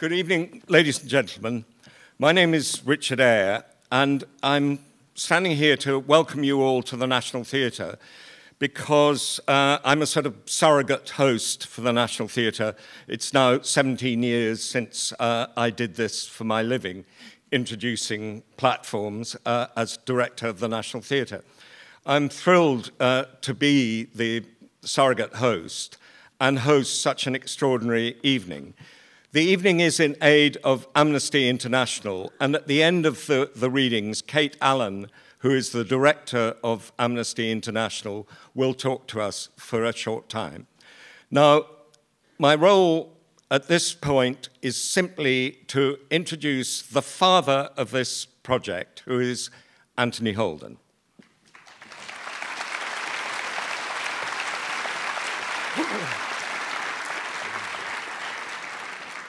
Good evening, ladies and gentlemen. My name is Richard Eyre, and I'm standing here to welcome you all to the National Theatre because I'm a sort of surrogate host for the National Theatre. It's now 17 years since I did this for my living, introducing platforms as director of the National Theatre. I'm thrilled to be the surrogate host and host such an extraordinary evening. The evening is in aid of Amnesty International, and at the end of the readings, Kate Allen, who is the director of Amnesty International, will talk to us for a short time. Now, my role at this point is simply to introduce the father of this project, who is Anthony Holden.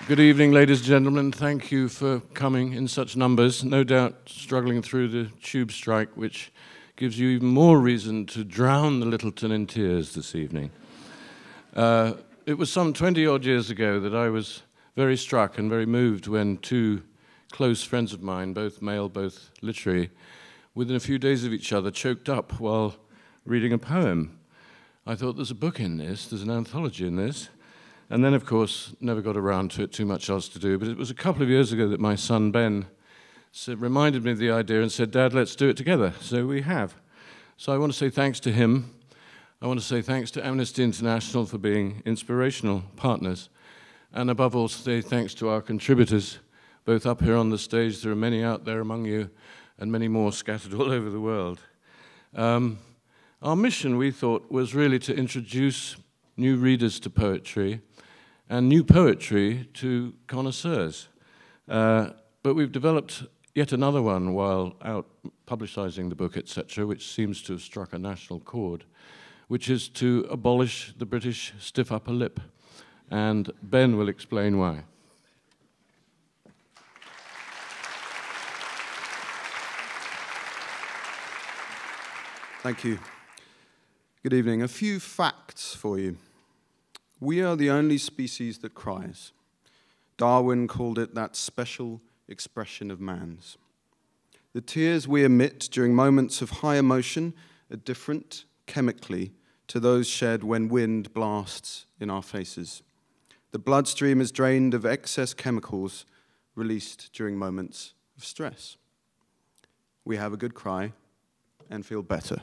Good evening, ladies and gentlemen. Thank you for coming in such numbers. No doubt struggling through the tube strike, which gives you even more reason to drown the Littleton in tears this evening. It was some 20-odd years ago that I was very struck and very moved when two close friends of mine, both male, both literary, within a few days of each other, choked up while reading a poem. I thought, there's a book in this, there's an anthology in this. And then, of course, never got around to it, too much else to do. But it was a couple of years ago that my son, Ben, reminded me of the idea and said, Dad, let's do it together. So we have. So I want to say thanks to him. I want to say thanks to Amnesty International for being inspirational partners. And above all, say thanks to our contributors, both up here on the stage. There are many out there among you, and many more scattered all over the world. Our mission, we thought, was really to introduce new readers to poetry, and new poetry to connoisseurs. But we've developed yet another one while out publicizing the book, etc., which seems to have struck a national chord, which is to abolish the British stiff upper lip. And Ben will explain why. Thank you. Good evening. A few facts for you. We are the only species that cries. Darwin called it that special expression of man's. The tears we emit during moments of high emotion are different chemically to those shed when wind blasts in our faces. The bloodstream is drained of excess chemicals released during moments of stress. We have a good cry and feel better.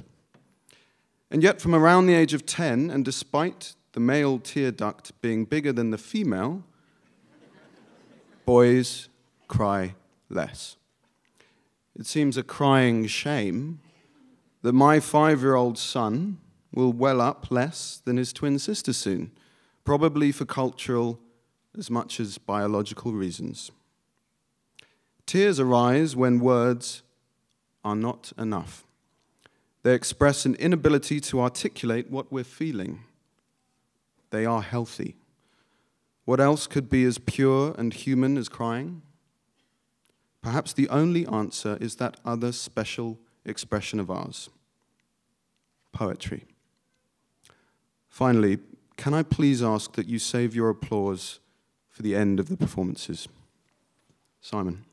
And yet from around the age of 10, and despite the male tear duct being bigger than the female, boys cry less. It seems a crying shame that my 5-year-old son will well up less than his twin sister soon, probably for cultural as much as biological reasons. Tears arise when words are not enough. They express an inability to articulate what we're feeling. They are healthy. What else could be as pure and human as crying? Perhaps the only answer is that other special expression of ours, poetry. Finally, can I please ask that you save your applause for the end of the performances? Simon.